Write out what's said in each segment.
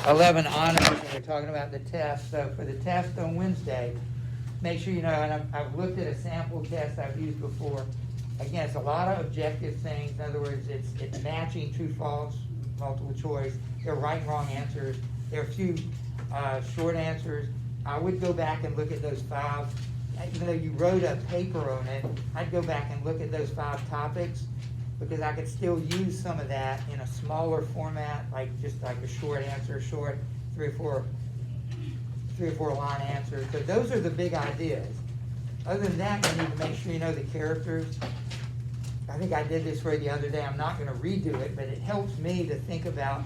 11 honors, and we're talking about the test. So for the test on Wednesday, make sure you know, and I've looked at a sample test I've used before. Again, it's a lot of objective things. In other words, it's matching true, false, multiple choice. There are right and wrong answers. There are a few short answers. I would go back and look at those 5. Even though you wrote a paper on it, I'd go back and look at those 5 topics, because I could still use some of that in a smaller format, just like a short answer, short 3 or 4 line answer. So those are the big ideas. Other than that, you need to make sure you know the characters. I think I did this for you the other day. I'm not going to redo it, but it helps me to think about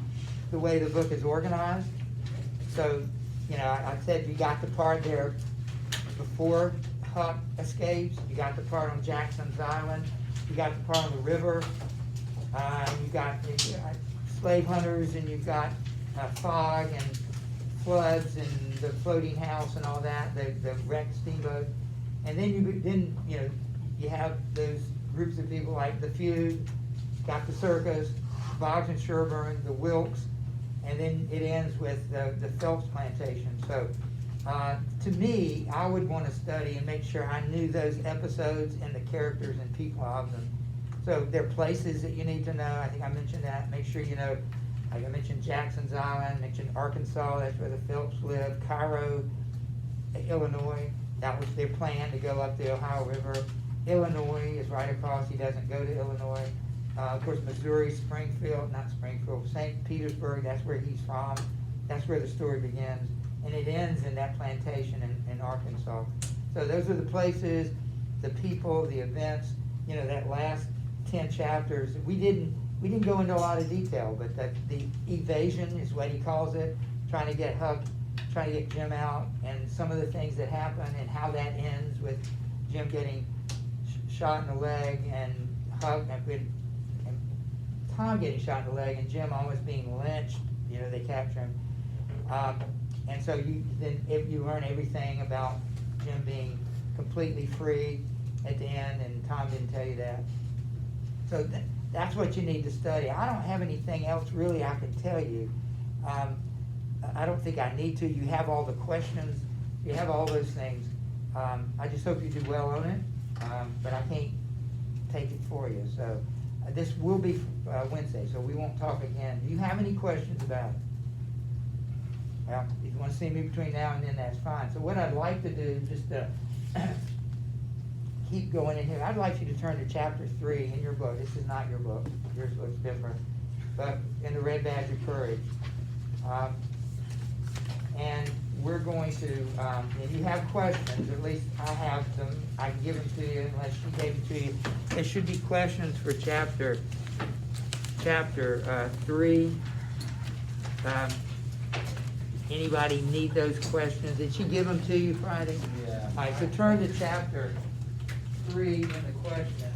the way the book is organized. So, I said you got the part there before Huck escapes. You got the part on Jackson's Island. You got the part on the river. You got slave hunters, and you've got fog and floods and the floating house and all that, the wrecked steamboat. And then you have those groups of people like the Feud, got the circus, Boggs and Sherburne, the Wilkes, and then it ends with the Phelps plantation. So to me, I would want to study and make sure I knew those episodes and the characters and people of them. So there are places that you need to know. I think I mentioned that. Make sure you know, like I mentioned Jackson's Island, mentioned Arkansas, that's where the Phelps lived, Cairo, Illinois, that was their plan to go up the Ohio River. Illinois is right across, he doesn't go to Illinois. Of course, Missouri, St. Petersburg, that's where he's from. That's where the story begins. And it ends in that plantation in Arkansas. So those are the places, the people, the events, that last 10 chapters. We didn't go into a lot of detail, but the evasion is what he calls it, trying to get Huck, trying to get Jim out, and some of the things that happen and how that ends with Jim getting shot in the leg, and Huck and Tom getting shot in the leg, and Jim almost being lynched. They capture him, and so if you learn everything about Jim being completely free at the end, and Tom didn't tell you that. So that's what you need to study. I don't have anything else really I can tell you. I don't think I need to. You have all the questions. You have all those things. I just hope you do well on it, but I can't take it for you. So this will be Wednesday, so we won't talk again. Do you have any questions about it? Well, if you want to see me between now and then, that's fine. So what I'd like to do, just to keep going in here, I'd like you to turn to chapter 3 in your book. This is not your book. Yours looks different. But in the Red Badge of Courage. And we're going to, if you have questions, at least I have them. I can give them to you unless she gave them to you. There should be questions for chapter 3. Anybody need those questions? Did she give them to you Friday? Yeah. All right, so turn to chapter 3 in the question.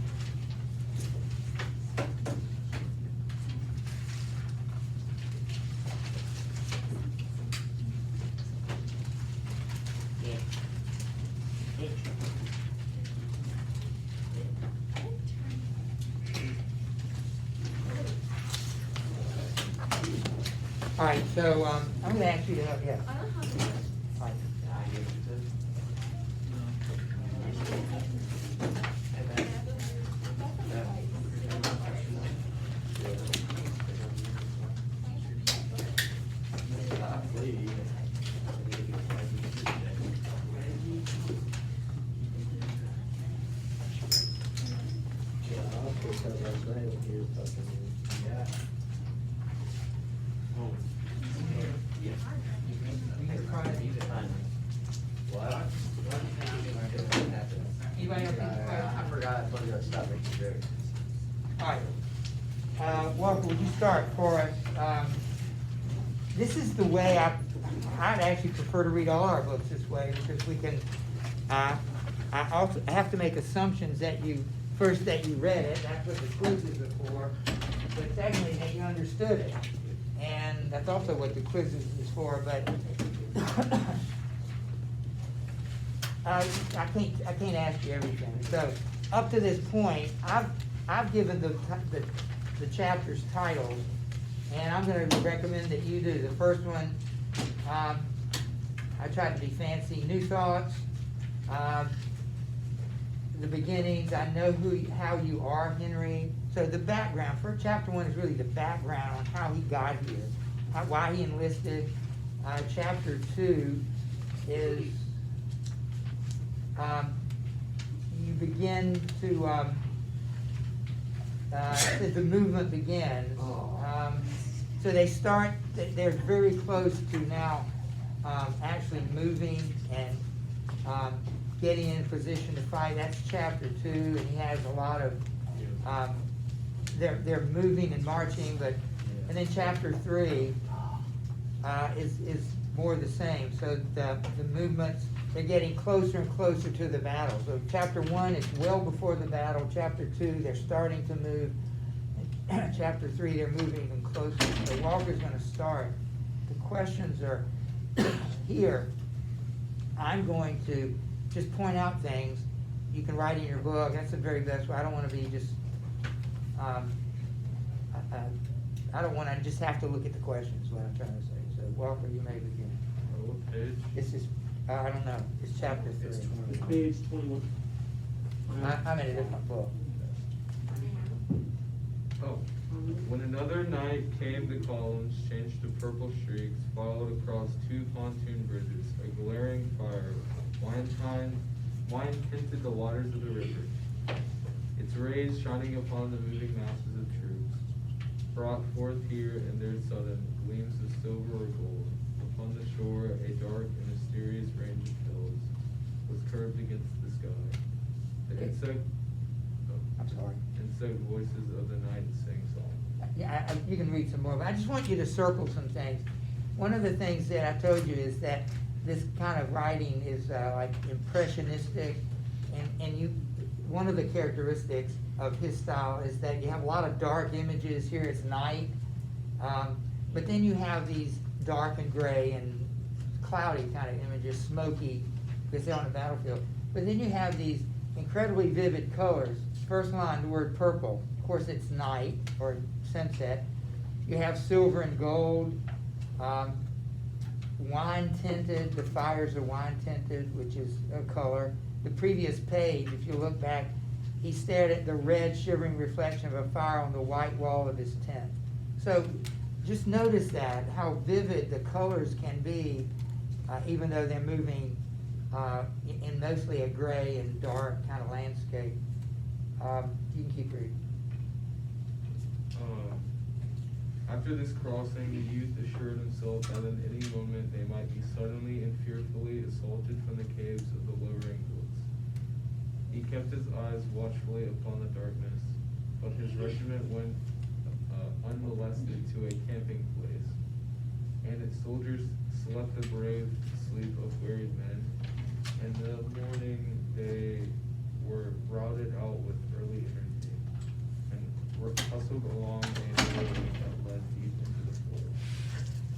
All right, so I'm going to ask you to help. Yeah. All right. Walker, would you start for us? This is the way I'd actually prefer to read all our books this way, because we can, I have to make assumptions that you read it, that's what the quizzes are for, but secondly, that you understood it. And that's also what the quizzes is for, but I can't ask you everything. So up to this point, I've given the chapters titles And I'm gonna recommend that you do. The first one, I tried to be fancy. New thoughts, the beginnings. I know how you are, Henry. So the background for chapter 1 is really the background on how he got here, why he enlisted. Chapter 2 is you begin to the movement begins. So they start. They're very close to now actually moving and getting in a position to fight. That's chapter 2, and he has a lot of. They're moving and marching, and then chapter 3 is more the same. So the movements, they're getting closer and closer to the battle. So chapter 1 is well before the battle. Chapter 2, they're starting to move. Chapter 3, they're moving even closer. So Walker's going to start. The questions are here. I'm going to just point out things. You can write in your book. That's the very best way. I don't want to be just. I don't want to just have to look at the questions. Is what I'm trying to say. So Walker, you may begin. What page? This is. I don't know. It's chapter 3. It's page 21. I'm in a different book. Oh. When another night came, the columns, changed to purple streaks, followed across 2 pontoon bridges. A glaring fire, wine tinted the waters of the river. Its rays shining upon the moving masses of troops, brought forth here and there sudden gleams of silver or gold. Upon the shore, a dark and mysterious range of hills was curved against the sky. The insect voices of the night sing song. Yeah, you can read some more, but I just want you to circle some things. One of the things that I told you is that this kind of writing is like impressionistic, and one of the characteristics of his style is that you have a lot of dark images. Here it's night, but then you have these dark and gray and cloudy kind of images, smoky, because they're on the battlefield. But then you have these incredibly vivid colors. First line, the word purple. Of course, it's night or sunset. You have silver and gold, wine tinted. The fires are wine tinted, which is a color. The previous page, if you look back, he stared at the red shivering reflection of a fire on the white wall of his tent. So just notice that, how vivid the colors can be, even though they're moving in mostly a gray and dark kind of landscape. You can keep reading. After this crossing, the youth assured himself that at any moment they might be suddenly and fearfully assaulted from the caves of the lowering woods. He kept his eyes watchfully upon the darkness, but his regiment went unmolested to a camping place, and its soldiers slept the brave sleep of wearied men. In the morning they were routed out with early energy, and were hustled along a road that led deep into the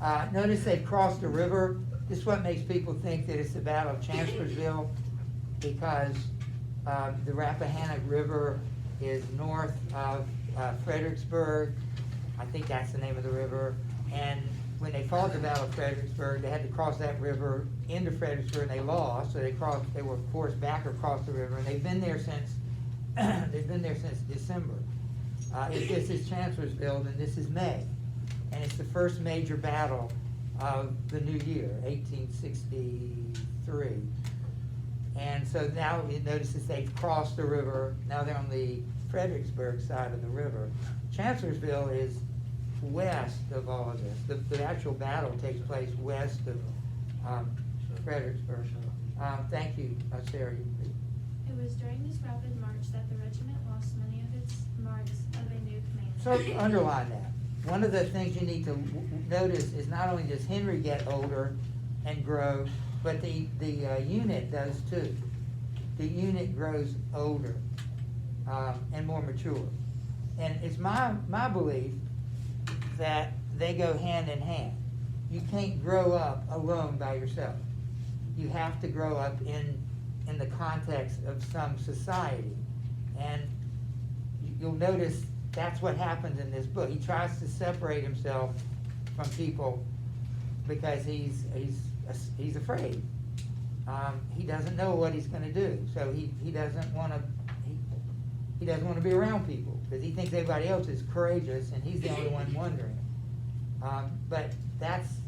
forest. Notice they crossed the river. This is what makes people think that it's the Battle of Chancellorsville, because the Rappahannock River is north of Fredericksburg. I think that's the name of the river. And when they fought the Battle of Fredericksburg, they had to cross that river into Fredericksburg, and they lost. So they were forced back across the river, and they've been there since December. This is Chancellorsville, and this is May, and it's the first major battle of the new year, 1863. And so now it notices they've crossed the river. Now they're on the Fredericksburg side of the river. Chancellorsville is west of all of this. The actual battle takes place west of Fredericksburg. Thank you, Sarah. It was during this rapid march that the regiment lost many of its marks of a new commander. So underline that. One of the things you need to notice is not only does Henry get older and grow, but the unit does too. The unit grows older and more mature. And it's my belief that they go hand in hand. You can't grow up alone by yourself. You have to grow up in the context of some society. And you'll notice that's what happens in this book. He tries to separate himself from people because he's afraid. He doesn't know what he's gonna do, so he doesn't wanna, he doesn't wanna be around people, because he thinks everybody else is courageous, and he's the only one wondering. But that's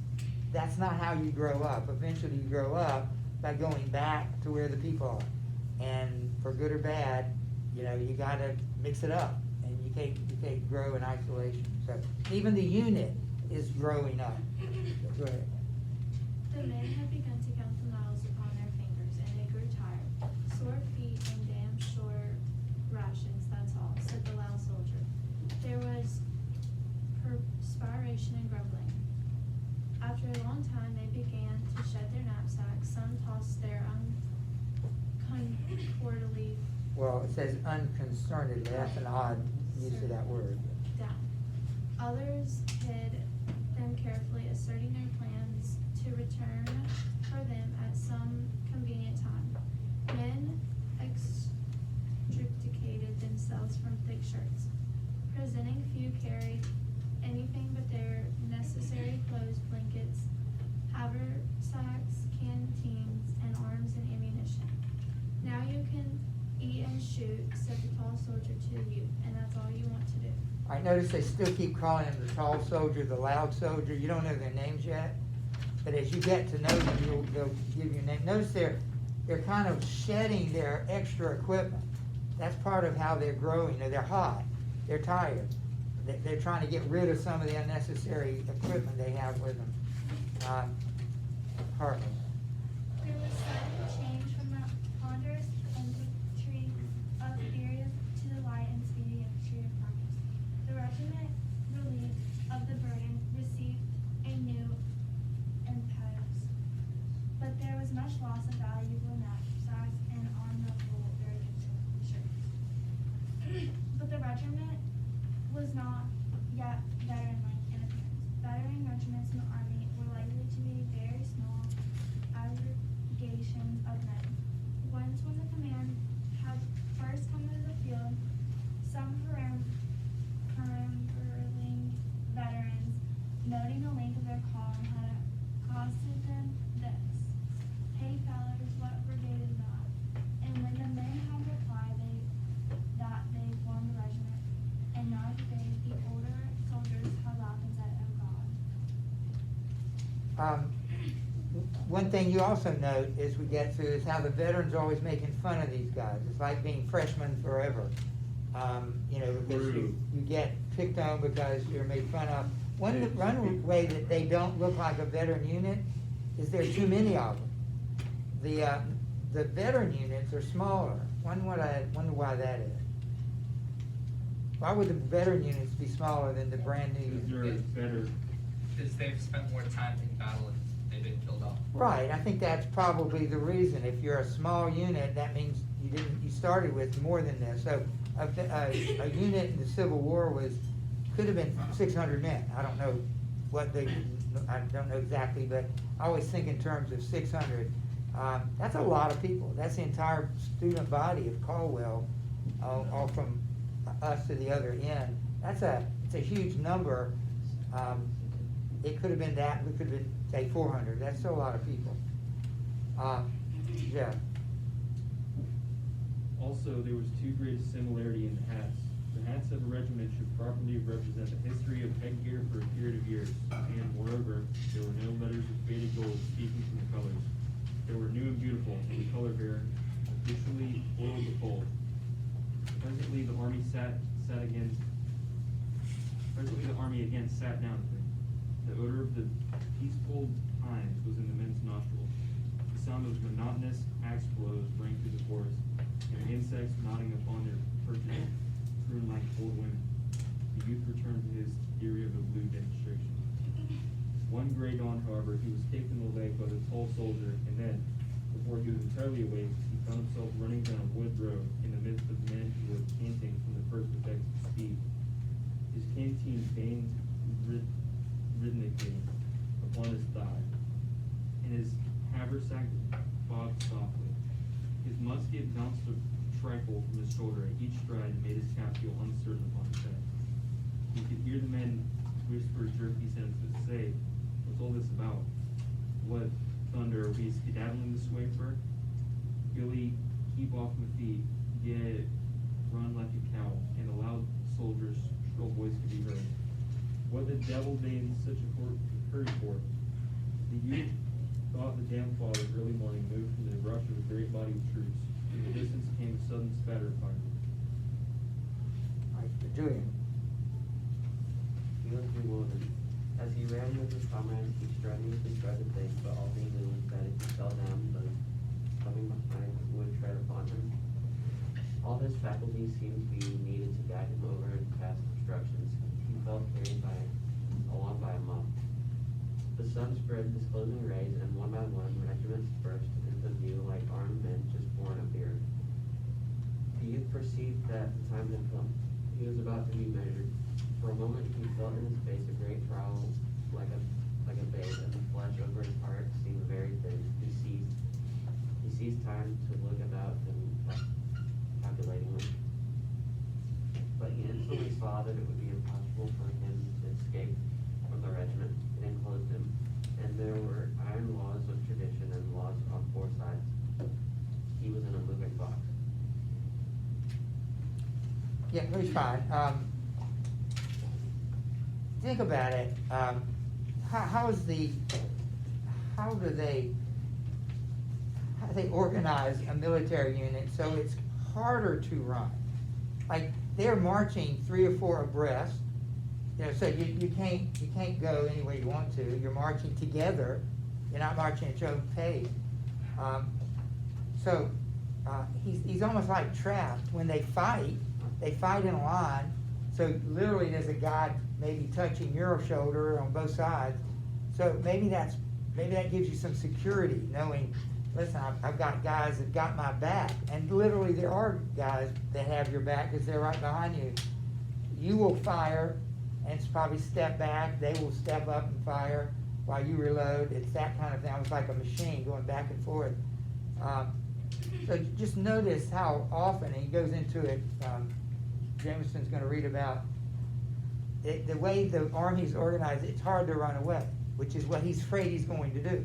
not how you grow up. Eventually you grow up by going back to where the people are. And for good or bad, you gotta mix it up, and you can't grow in isolation. So even the unit is growing up. Go ahead. The men had begun to count the miles upon their fingers, and they grew tired. Sore feet and damn sure rations, that's all, said the loud soldier. There was perspiration and grumbling. After a long time, they began to shed their knapsacks. Some tossed their uncomfortably Well, it says unconcernedly. That's an odd use of that word. down. Others hid them carefully, asserting their plans to return for them at some convenient time. Men extricated themselves from thick shirts. Presenting few carried anything but their necessary clothes, blankets, haversacks, canteens, and arms and ammunition. Now you can eat and shoot, said the tall soldier to the youth, and that's all you want to do. I notice they still keep calling him the tall soldier, the loud soldier. You don't know their names yet, but as you get to know them, they'll give you a name. Notice they're kind of shedding their extra equipment. That's part of how they're growing. They're hot, they're tired. They're trying to get rid of some of the unnecessary equipment they have with them. Hartley. There was sudden change from the ponderous infantry of Syria to the light and speedy infantry of Marcus. The regiment, relieved of the burden, received a new impetus. But there was much loss of valuable knapsacks and unlovable shirts. But the regiment was not yet veteran-like in appearance. Veteran regiments in the army were likely to be very small aggregations of men. Once when the command had first come to the field, some perambulating veterans, noting the length of their column, had accosted them this: "Hey fellas, what brigade is that?" And when the men had replied that they formed the regiment, and not obeyed, the older soldiers had laughed and said, "Oh God." One thing you also note as we get through is how the veterans are always making fun of these guys. It's like being freshmen forever. Because you get picked on because you're made fun of. One way that they don't look like a veteran unit is there are too many of them. The veteran units are smaller. Wonder why that is. Why would the veteran units be smaller than the brand new units? They're better. Because they've spent more time in battle and they've been killed off. Right, I think that's probably the reason. If you're a small unit, that means you started with more than this. So a unit in the Civil War could have been 600 men. I don't know I don't know exactly, but I always think in terms of 600. That's a lot of people. That's the entire student body of Caldwell, all from us to the other end. It's a huge number. It could have been that. We could have been, say, 400. That's still a lot of people. Yeah. Also, there was too great a similarity in the hats. The hats of a regiment should properly represent the history of headgear for a period of years, and moreover, there were no letters of faded gold speaking from the colors. They were new and beautiful, and the color bearer officially oiled the fold. Presently, the army again sat down with him. The odor of the peaceful times was in the men's nostrils. The sound of monotonous axe blows rang through the forest, and insects nodding upon their perches crooned like old women. The youth returned to his theory of a blue demonstration. One gray dawn, however, he was kicked in the leg by the tall soldier, and then, before he was entirely awake, he found himself running down a wood road in the midst of men who were panting from the first effects of speed. His canteen banged rhythmically upon his thigh, and his haversack bobbed softly. His musket bounced a trifle from his shoulder at each stride and made his cap feel uncertain upon his head. He could hear the men whisper jerky sentences, say, "What's all this about? What thunder, are we skedaddling this way for? Billy, keep off my feet, get run like a cow," and a loud soldier's shrill voice could be heard. What the devil they in such a hurry for? The youth thought the damn father early morning moved from the rush of a great body of troops. In the distance came a sudden spatter of fire. All right, Julian. He was bewildered. As he ran with his comrades, he strenuously tried to think, but all he knew was that if he fell down, those coming behind would tread upon him. All his faculties seemed to be needed to guide him over and past obstructions. He felt carried along by a mob. The sun spread disclosing rays, and one by one, regiments burst into view like armed men just born of the earth. The youth perceived that the time had come. He was about to be measured. For a moment, he felt in his face a great trial, like a babe, and the flesh over his heart seemed very thin. He seized time to look about him calculatingly. But he instantly saw that it would be impossible for him to escape from the regiment. It enclosed him, and there were iron laws of tradition and laws on four sides. He was in a moving box. Yeah, he's fine. Think about it. How do they organize a military unit so it's harder to run? Like, they're marching 3 or 4 abreast, so you can't go any way you want to. You're marching together. You're not marching at your own pace. He's almost like trapped. When they fight in a line. So literally, there's a guy maybe touching your shoulder on both sides. So maybe that gives you some security, knowing, listen, I've got guys that got my back, and literally there are guys that have your back because they're right behind you. You will fire, and it's probably step back. They will step up and fire while you reload. It's that kind of thing. It's like a machine going back and forth. So just notice how often, and he goes into it. Jameson's going to read about it, the way the army's organized. It's hard to run away, which is what he's afraid he's going to do.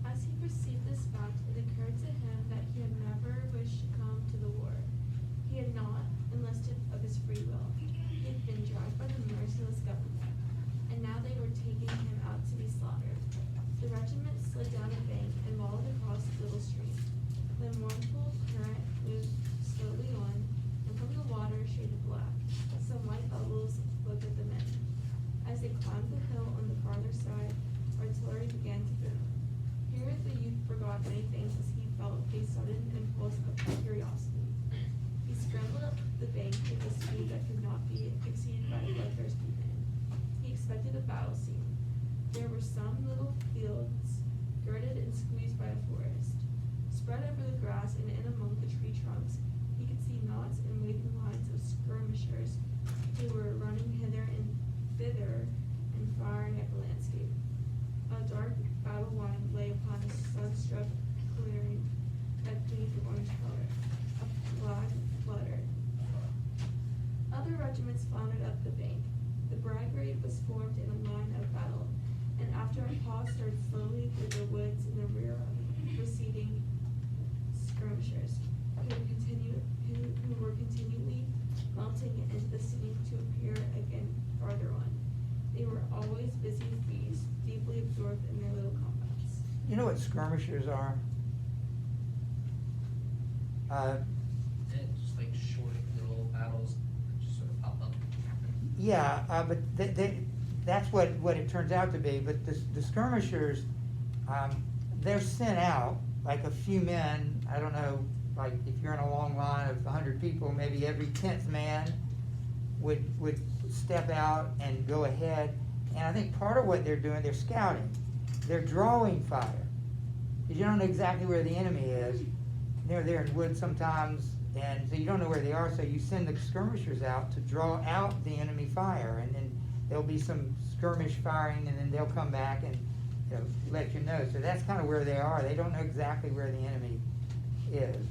As he perceived this fact, it occurred to him that he had never wished to come to the war. He had not enlisted of his free will. He had been dragged by the merciless government, and now they were taking him out to be slaughtered. The regiment slid down a bank and wallowed across a little stream. The mournful current moved slowly on, and from the water shaded black. Some white bubbles looked at the men. As they climbed the hill on the farther side, artillery began to boom. Here the youth forgot many things as he felt a sudden impulse of curiosity. He scrambled up the bank with a speed that could not be exceeded by a bloodthirsty man. He expected a battle scene. There were some little fields, girded and squeezed by a forest. Spread over the grass and in among the tree trunks, he could see knots and waving lines of skirmishers who were running hither and thither and firing at the landscape. A dark battle line lay upon a sun-struck clearing that gleamed with orange color. A flag fluttered. Other regiments floundered up the bank. The brigade was formed in a line of battle, and after a pause started slowly through the woods in the rear of receding skirmishers, who were continually melting into the scene to appear again farther on. They were always busy beasts, deeply absorbed in their little combats. You know what skirmishers are? Just like short little battles that just sort of pop up. Yeah, but that's what it turns out to be. But the skirmishers, they're sent out, like a few men. I don't know, like if you're in a long line of 100 people, maybe every 10th man would step out and go ahead. And I think part of what they're doing, they're scouting. They're drawing fire. Because you don't know exactly where the enemy is. They're there in woods sometimes, and so you don't know where they are, so you send the skirmishers out to draw out the enemy fire, and then there'll be some skirmish firing, and then they'll come back and let you know. So that's kind of where they are. They don't know exactly where the enemy is.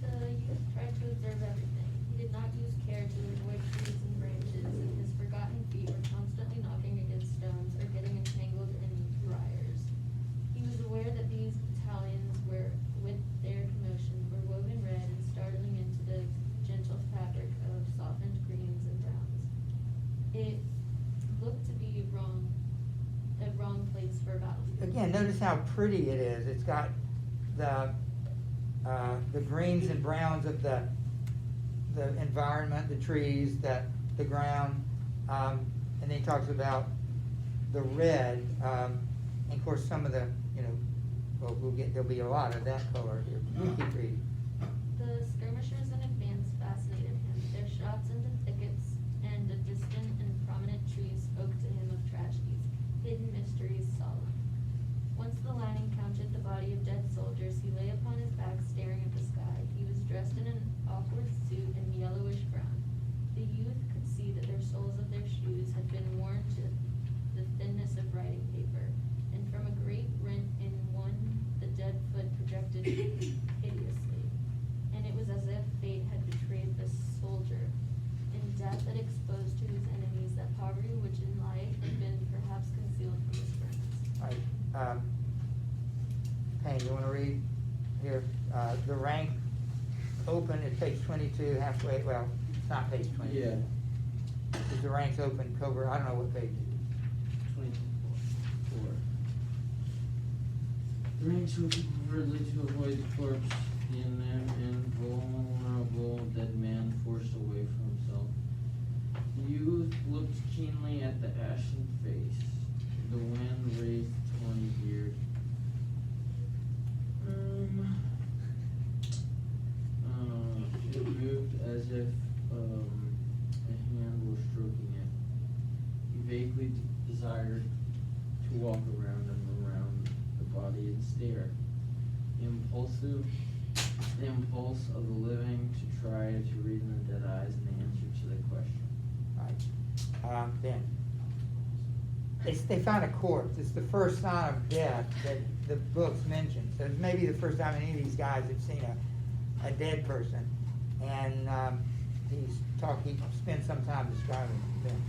The youth tried to observe everything. He did not use care to avoid trees and branches, and his forgotten feet were constantly knocking against stones or getting entangled in briars. He was aware that these battalions were, with their commotion, were woven red and startling into the gentle fabric of softened greens and browns. It looked to be a wrong place for a battlefield. Again, notice how pretty it is. It's got the greens and browns of the environment, the trees, the ground, and then he talks about the red, and of course some of the, well, there'll be a lot of that color here. You keep reading. The skirmishers in advance fascinated him. Their shots into thickets and a distant and prominent trees spoke to him of tragedies, hidden mysteries solved. Once the line encountered the body of dead soldiers, he lay upon his back staring at the sky. He was dressed in an awkward suit in yellowish brown. The youth could see that the soles of their shoes had been worn to the thinness of writing paper, and from a great rent in one, the dead foot projected hideously. And it was as if fate had betrayed the soldier. In death it exposed to his enemies that poverty which in life had been perhaps concealed from his friends. All right, Payne, you wanna read here, the rank open at page 22, halfway, well, it's not page 22. Yeah. Is the ranks open, cover, I don't know what page it is. 24. The ranks were hurriedly to avoid the corpse, the invulnerable dead man forced away from himself. The youth looked keenly at the ashen face. The wind raised the tawny beard. It moved as if a hand were stroking it. He vaguely desired to walk around and around the body and stare. The impulse of the living to try to read in the dead eyes and the answer to the question. Right. Ben. They found a corpse. It's the first sign of death that the books mention. So it's maybe the first time any of these guys have seen a dead person. And he spent some time describing them.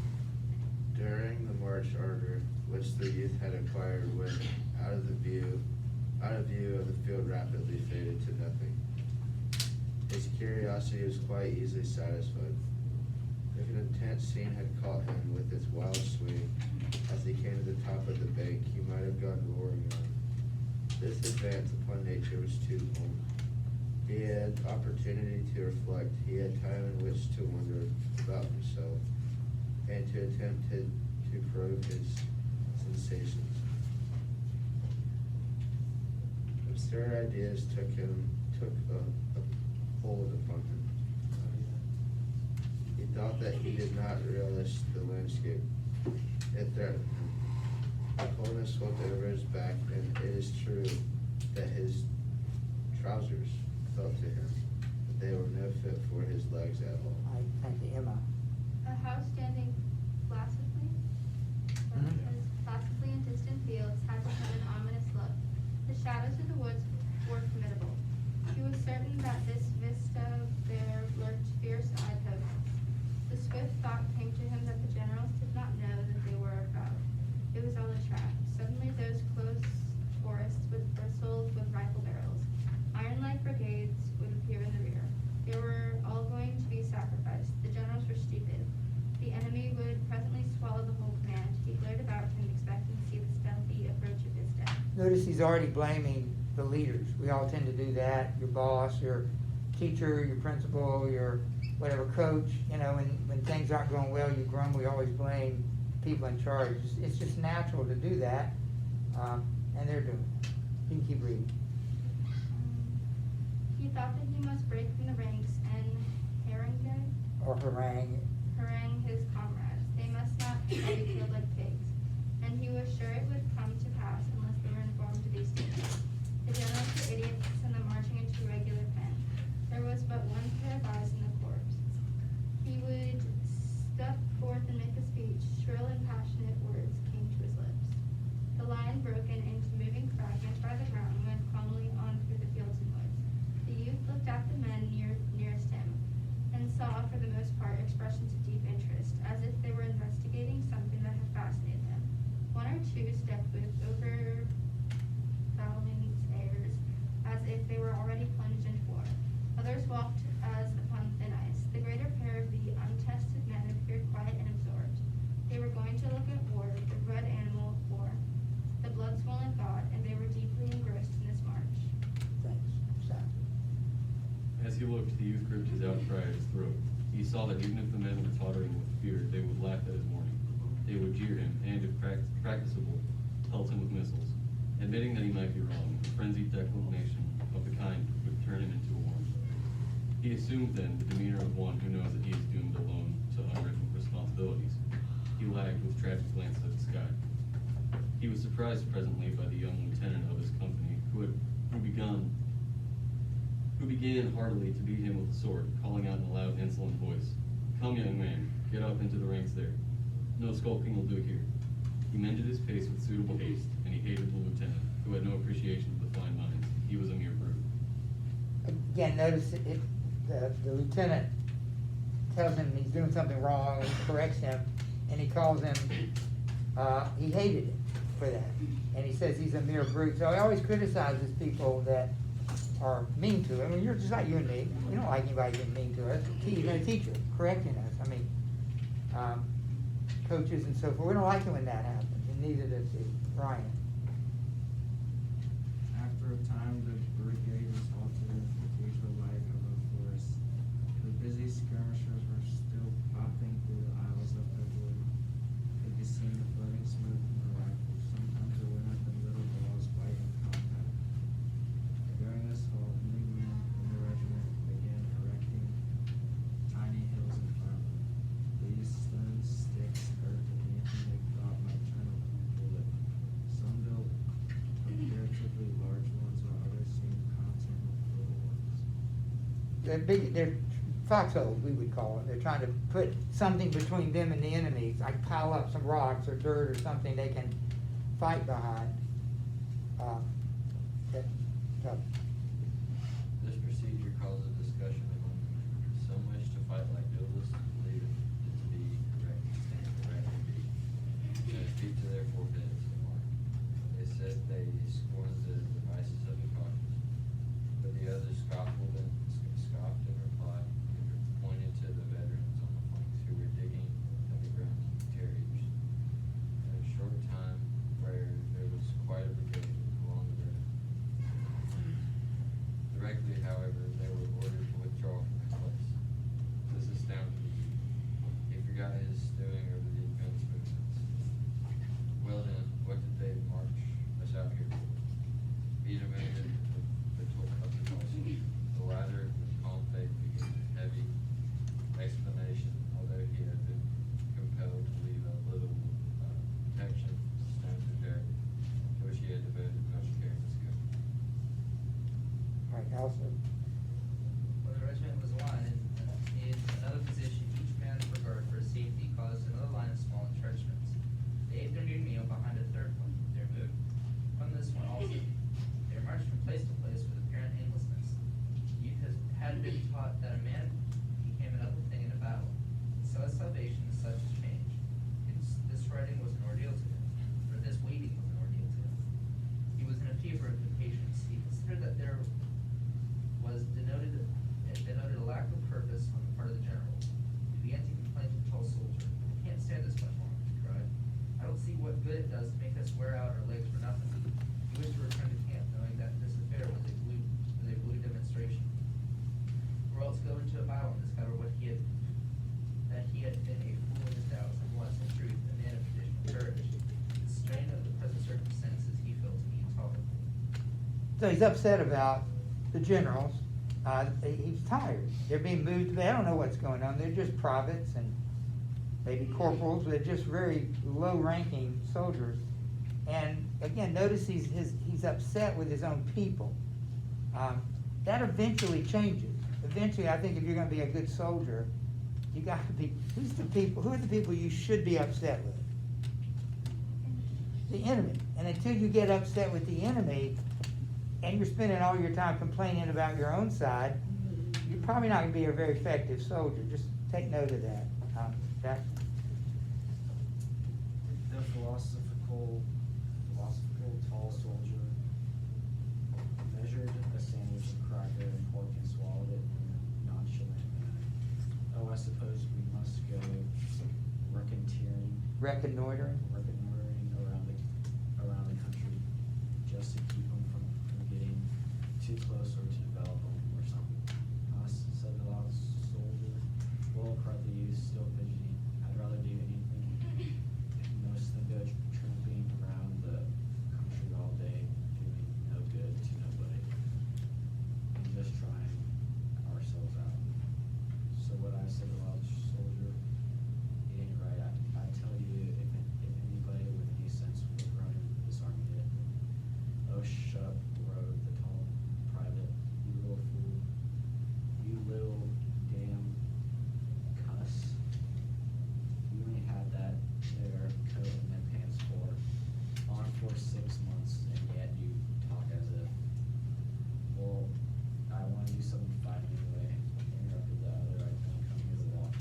During the march order, which the youth had acquired when out of view of the field rapidly faded to nothing. His curiosity was quite easily satisfied. If an intense scene had caught him with its wild swing as he came to the top of the bank, he might have gone roaring on. This advance upon nature was too calm. He had opportunity to reflect. He had time in which to wonder about himself and to attempt to probe his sensations. Absurd ideas took a hold upon him. He thought that he did not relish the landscape. It threatened him. The coldness swept over his back, and it is true that his trousers felt to him, but they were no fit for his legs at all. I thank you, Emma. A house standing placidly in distant fields had to have an ominous look. The shadows of the woods were formidable. He was certain that this vista there lurked fierce-eyed hosts. The swift thought came to him that the generals did not know that they were about. It was all a trap. Suddenly those close forests would bristle with rifle barrels. Iron-like brigades would appear in the rear. They were all going to be sacrificed. The generals were stupid. The enemy would presently swallow the whole command. He glared about him, expecting to see the stealthy approach of his death. Notice he's already blaming the leaders. We all tend to do that. Your boss, your teacher, your principal, your whatever coach, when things aren't going well, you grumble, you always blame people in charge. It's just natural to do that, and they're doing it. You can keep reading. He thought that he must break from the ranks and Or harangue. harangue his comrades. They must not all be killed like pigs. And he was sure it would come to pass unless they were informed of these things. The generals were idiots and the marching into regular men. There was but one pair of eyes in the corps. He would step forth and make a speech. Shrill and passionate words came to his lips. The line, broken into moving fragments by the ground, went calmly on through the fields and woods. The youth looked at the men nearest him and saw stepped with overwhelming airs, as if they were already plunged into war. Others walked as upon thin ice. The greater pair of the untested men appeared quiet and absorbed. They were going to look at war, the red animal of war, the blood-swollen god, and they were deeply engrossed in this march. Thanks, Sam. As he looked, the youth gripped his outcry at his throat. He saw that even if the men were tottering with fear, they would laugh at his warning. They would jeer him, and if practicable, pelt him with missiles. Admitting that he might be wrong, a frenzied declamation of the kind would turn him into a worm. He assumed then the demeanor of one who knows that he is doomed alone to unwritten responsibilities. He lagged with tragic glances at the sky. He was surprised presently by the young lieutenant of his company, who began heartily to beat him with a sword, calling out in a loud, insolent voice, "Come, young man, get up into the ranks there. No skulking will do here." He mended his pace with suitable haste, and he hated the lieutenant, who had no appreciation of the fine lines. He was a mere brute. Again, notice the lieutenant tells him he's doing something wrong, and he corrects him, and he calls him, he hated him for that. And he says he's a mere brute. So he always criticizes people that are mean to him. I mean, you're just like you and me. We don't like anybody being mean to us. Even a teacher correcting us. I mean, coaches and so forth. We don't like it when that happens, and neither does Ryan. After a time, the brigade was halted at the occasional light of a forest. The busy skirmishers were still popping through the aisles of their wood. Could be seen the floating smoke from the rifles. Sometimes there went up in little balls, white and compact. During this halt, new men in the regiment began erecting tiny hills in front of them. These stones, sticks, earth, and anything they thought might turn a bullet. Some built comparatively large ones, while others seemed content with little ones. They're foxholes, we would call it. They're trying to put something between them and the enemy, like pile up some rocks or dirt or something they can fight behind. So, This procedure caused a discussion among the men. Some wished to fight like duelists, and believed it to be correct to stand erect and beat. Speak to their foreheads and mark. They said they scorned the devices of the cautious, but the others scoffed in reply, and pointed to the veterans on the flanks who were digging at the ground terriers. In a short time, there was quite a brigade along the road. Directly, however, they were ordered to withdraw from that place. This astounded me. He forgot his stewing over the advance movements. Well then, what did they march us out here for? He demanded the consul. The latter, with calm face, began a heavy explanation, although he had been compelled to leave a little protection to stone to dirt, to which he had devoted much care and skill. all right, Allison. When the regiment was aligned in another position, each man's regard for his safety caused another line of small entrenchments. They ate their noon meal behind a third one. They moved from this one also. They marched from place to place with apparent aimlessness. Youth had been taught that a man became another thing in a battle. So as salvation, such as change. This riding was an ordeal to him, or this waiting was an ordeal to him. He was in a fever of impatience. He considered that there was denoted a lack of purpose on the part of the general. He began to complain to the tall soldier. "I can't stand this much longer," he cried. "I don't see what good it does to make us wear out our legs for nothing." He wished to return to camp, knowing that this affair was a blue demonstration. Or else go into a battle and discover that he had been a fool in his doubts, and was, in truth, a man of traditional courage. The strain of the present circumstances he felt to be intolerable. So he's upset about the generals. He's tired. They're being moved. They don't know what's going on. They're just privates and maybe corporals. They're just very low-ranking soldiers. And again, notice he's upset with his own people. That eventually changes. Eventually, I think if you're going to be a good soldier, you got to be. Who are the people you should be upset with? The enemy. And until you get upset with the enemy, and you're spending all your time complaining about your own side, you're probably not going to be a very effective soldier. Just take note of that. The philosophical philosophical, tall soldier measured a sandwich and cracker and pork and swallowed it in a nonchalant manner. Oh, I suppose we must go Reconnoitering? reconnoitering around the country, just to keep them from getting too close or to develop them or something. Said the loud soldier. Well, cried the youth, still fidgeting, I'd rather do anything. Most than go tramping around the country all day, doing no good to nobody, and just trying ourselves out. So what I said to the loud soldier, it ain't right. I tell you, if anybody with any sense would run this army yet. Oh, shut up, road, the tall private, you little fool, you little damn cuss. You ain't had that there coat and them pants on for 6 months, and yet you talk as if, well, I wanna do something fine anyway, interrupted the other. I couldn't come here to walk.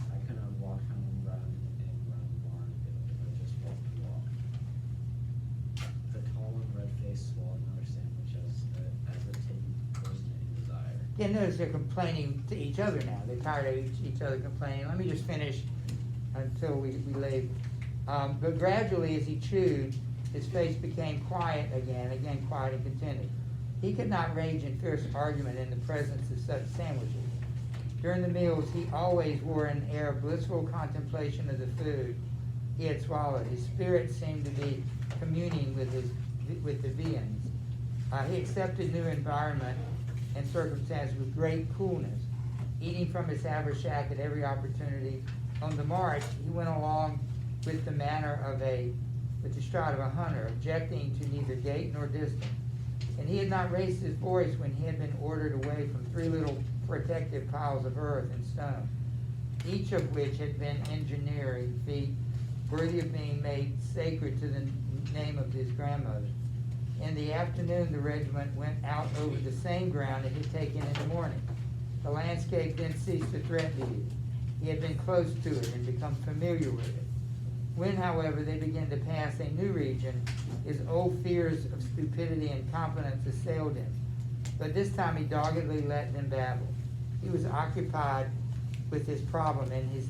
I couldn't have walked home around the barn if I just walked the walk. The tall and red-faced swallowed another sandwich as if taking poison in his eye. Yeah, notice they're complaining to each other now. They're tired of each other complaining. Let me just finish until we leave. But gradually, as he chewed, his face became quiet again quiet and contented. He could not rage in fierce argument in the presence of such sandwiches. During the meals, he always wore an air of blissful contemplation of the food he had swallowed. His spirit seemed to be communing with the viands. He accepted new environment and circumstances with great coolness, eating from his haversack at every opportunity. On the march, he went along with the stride of a hunter, objecting to neither gait nor distance. And he had not raised his voice when he had been ordered away from 3 little protective piles of earth and stone, each of which had been engineering feat worthy of being made sacred to the name of his grandmother. In the afternoon, the regiment went out over the same ground it had taken in the morning. The landscape then ceased to threaten you. He had been close to it and become familiar with it. When, however, they began to pass a new region, his old fears of stupidity and incompetence assailed him. But this time he doggedly let them babble. He was occupied with his problem. In his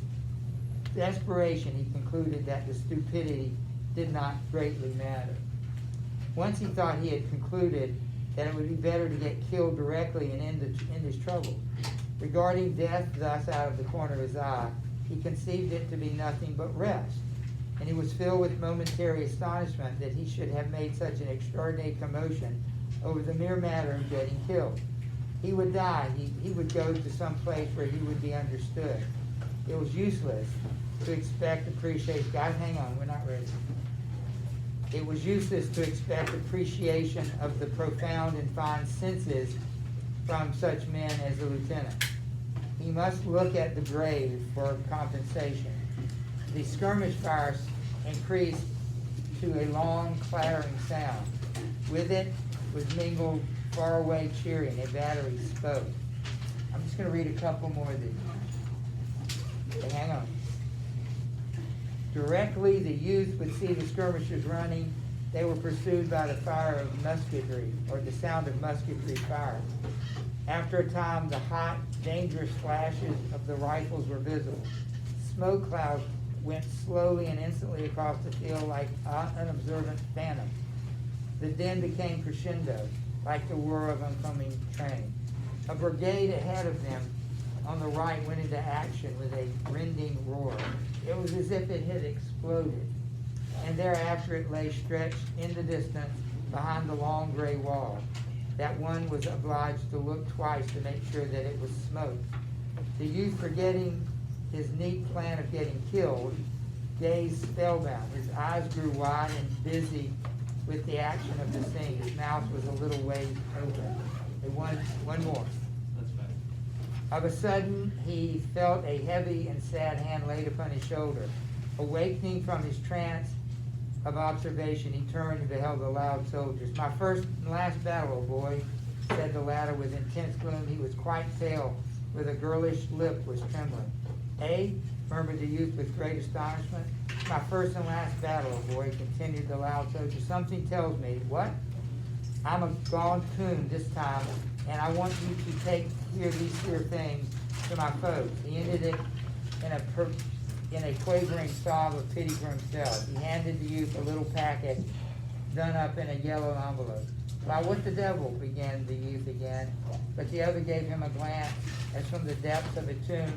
desperation, he concluded that the stupidity did not greatly matter. Once he thought he had concluded that it would be better to get killed directly and end his trouble. Regarding death thus out of the corner of his eye, he conceived it to be nothing but rest, and he was filled with momentary astonishment that he should have made such an extraordinary commotion over the mere matter of getting killed. He would die. He would go to some place where he would be understood. It was useless to expect appreciation. Guys, hang on, we're not ready. It was useless to expect appreciation of the profound and fine senses from such men as the lieutenant. He must look at the grave for compensation. The skirmish fire increased to a long clattering sound. With it was mingled faraway cheering. A battery spoke. I'm just going to read a couple more of these. Okay, hang on. Directly the youth would see the skirmishers running. They were pursued by the fire of musketry, or the sound of musketry fire. After a time, the hot, dangerous flashes of the rifles were visible. Smoke clouds went slowly and instantly across the field like unobservant phantoms. The din became crescendo, like the whir of oncoming train. A brigade ahead of them on the right went into action with a rending roar. It was as if it had exploded, and thereafter it lay stretched in the distance behind the long gray wall, that one was obliged to look twice to make sure that it was smoke. The youth, forgetting his neat plan of getting killed, gazed spellbound. His eyes grew wide and busy with the action of the scene. His mouth was a little ways open. One more. That's fine. Of a sudden, he felt a heavy and sad hand laid upon his shoulder. Awakening from his trance of observation, he turned and beheld the loud soldiers. "My first and last battle, old boy," said the latter with intense gloom. He was quite pale, with a girlish lip was trembling. "Eh?" murmured the youth with great astonishment. my first and last battle, oh boy, continued the loud soldier. Something tells me, what? I'm a gone coon this time, and I want you to take here these here things to my folks. He ended it in a quavering sob of pity for himself. He handed the youth a little packet done up in a yellow envelope. Why, what the devil, began the youth again, but the other gave him a glance as from the depths of a tomb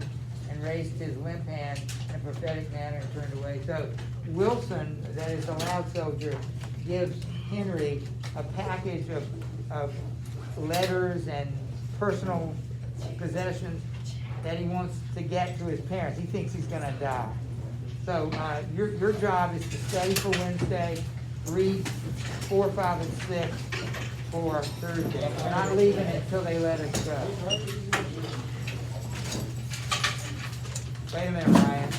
and raised his limp hand in a prophetic manner and turned away. So Wilson, that is the loud soldier, gives Henry a package of letters and personal possessions that he wants to get to his parents. He thinks he's gonna die. So your job is to study for Wednesday, read 4, 5, and 6 for Thursday. We're not leaving until they let us go. Wait a minute, Ryan.